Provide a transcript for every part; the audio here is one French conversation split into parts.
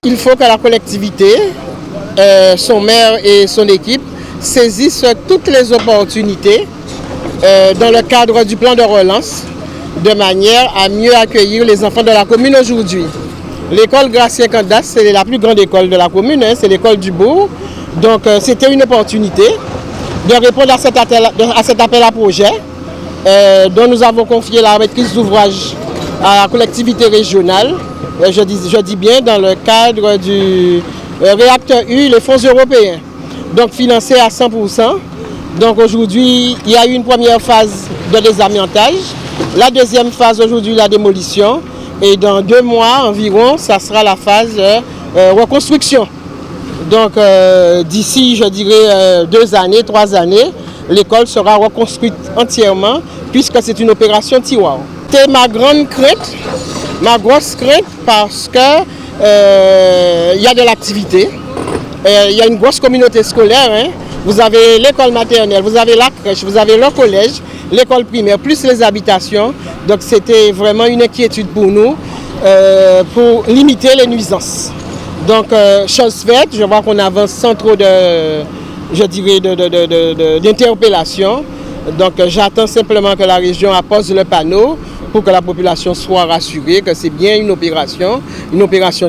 Il faut que la collectivité, son maire et son équipe saisissent toutes les opportunités dans le cadre du plan de relance de manière à mieux accueillir les enfants de la commune aujourd'hui. L'école Gratien Candas, c'est la plus grande école de la commune, c'est l'école du bourg. Donc c'était une opportunité de répondre à cet appel à projet dont nous avons confié la maîtrise d'ouvrage à la collectivité régionale. Je dis bien dans le cadre du réacteur U, les fonds européens, donc financés à 100%. Donc aujourd'hui, il y a eu une première phase de désamiantage, la deuxième phase aujourd'hui, la démolition, et dans 2 mois environ, ça sera la phase reconstruction. Donc d'ici, je dirais, 2 années, 3 années, l'école sera reconstruite entièrement, puisque c'est une opération tiroir. C'était ma grande crainte, ma grosse crainte, parce que il y a de l'activité, il y a une grosse communauté scolaire, hein. Vous avez l'école maternelle, vous avez la crèche, vous avez le collège, l'école primaire, plus les habitations. Donc c'était vraiment une inquiétude pour nous, pour limiter les nuisances. Donc chose faite, je vois qu'on avance sans trop d'interpellation. Donc j'attends simplement que la région appose le panneau pour que la population soit rassurée que c'est bien une opération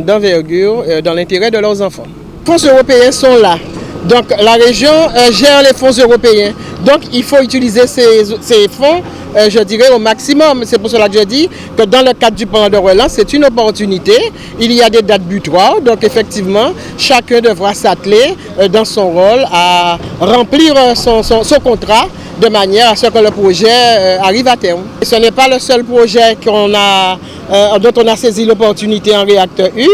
d'envergure dans l'intérêt de leurs enfants. Les fonds européens sont là. Donc la région gère les fonds européens. Donc il faut utiliser ces fonds, je dirais, au maximum. C'est pour cela que je dis que dans le cadre du plan de relance, c'est une opportunité. Il y a des dates butoirs. Donc effectivement, chacun devra s'atteler dans son rôle à remplir son contrat de manière à ce que le projet arrive à terme. Et ce n'est pas le seul projet dont on a saisi l'opportunité en réacteur U.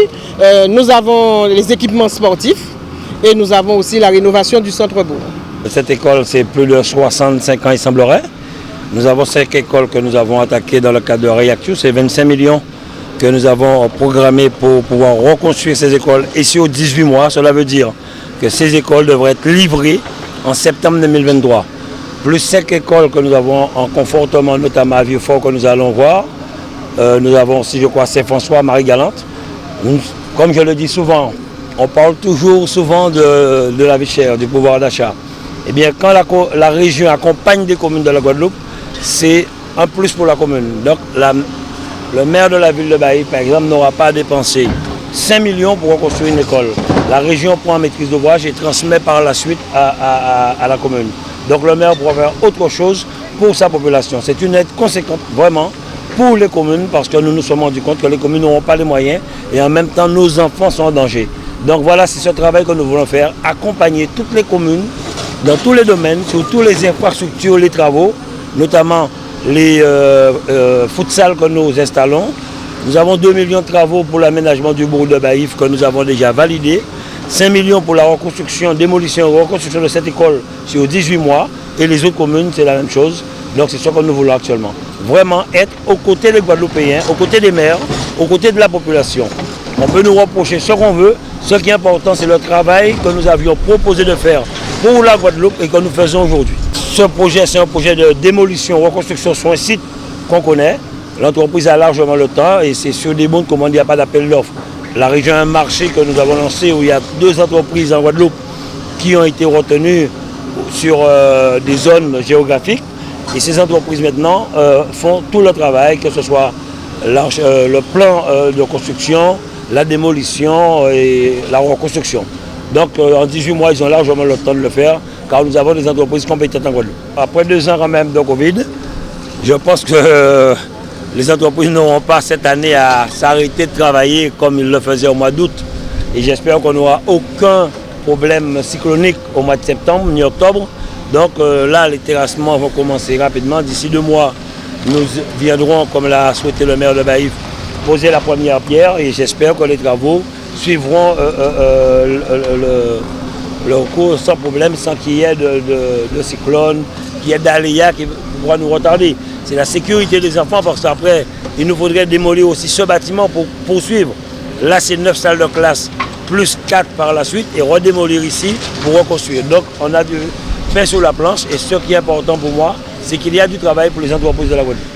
Nous avons les équipements sportifs. Et nous avons aussi la rénovation du centre-bourg. Cette école, c'est plus de 65 ans, il semblerait. Nous avons 5 écoles que nous avons attaquées dans le cadre de Réactu. C'est 25 millions que nous avons programmés pour pouvoir reconstruire ces écoles. Et sur 18 mois, cela veut dire que ces écoles devraient être livrées en septembre 2023. Plus 5 écoles que nous avons en confortement, notamment à Vieux-Fort, que nous allons voir. Nous avons aussi, je crois, Saint-François, Marie-Galante. Comme je le dis souvent, on parle souvent de la vie chère, du pouvoir d'achat. Eh bien, quand la région accompagne des communes de la Guadeloupe, c'est un plus pour la commune. Donc, le maire de la ville de Baïf, par exemple, n'aura pas à dépenser 5 millions pour reconstruire une école. La région prend maîtrise d'ouvrage et transmet par la suite à la commune. Donc, le maire pourra faire autre chose pour sa population. C'est une aide conséquente, vraiment, pour les communes, parce que nous nous sommes rendus compte que les communes n'auront pas les moyens et en même temps, nos enfants sont en danger. Donc voilà, c'est ce travail que nous voulons faire, accompagner toutes les communes dans tous les domaines, sur toutes les infrastructures, les travaux, notamment les futsal que nous installons. Nous avons 2 millions de travaux pour l'aménagement du bourg de Baïf que nous avons déjà validé, 5 millions pour la reconstruction, démolition et reconstruction de cette école sur 18 mois, et les autres communes, c'est la même chose. Donc c'est ce que nous voulons actuellement. Vraiment être aux côtés des Guadeloupéens, aux côtés des maires, aux côtés de la population. On peut nous reprocher ce qu'on veut. Ce qui est important, c'est le travail que nous avions proposé de faire pour la Guadeloupe et que nous faisons aujourd'hui. Ce projet, c'est un projet de démolition, reconstruction sur un site qu'on connaît. L'entreprise a largement le temps et c'est sur des bons commandes, il n'y a pas d'appel d'offres. La région a un marché que nous avons lancé où il y a 2 entreprises en Guadeloupe qui ont été retenues sur des zones géographiques. Et ces entreprises maintenant font tout le travail, que ce soit le plan de construction, la démolition et la reconstruction. Donc en 18 mois, ils ont largement le temps de le faire, car nous avons des entreprises compétentes en Guadeloupe. Après 2 ans quand même de Covid, je pense que les entreprises n'auront pas cette année à s'arrêter de travailler comme ils le faisaient au mois d'août. Et j'espère qu'on n'aura aucun problème cyclonique au mois de septembre ni octobre. Donc là, les terrassements vont commencer rapidement. D'ici 2 mois, nous viendrons, comme l'a souhaité le maire de Baïf, poser la première pierre et j'espère que les travaux suivront le cours sans problème, sans qu'il y ait de cyclone, qu'il y ait d'aléas qui pourra nous retarder. C'est la sécurité des enfants parce qu'après, il nous faudrait démolir aussi ce bâtiment pour poursuivre. Là, c'est 9 salles de classe, plus 4 par la suite et redémolir ici pour reconstruire. Donc, on a du pain sur la planche et ce qui est important pour moi, c'est qu'il y a du travail pour les entreprises de la Guadeloupe.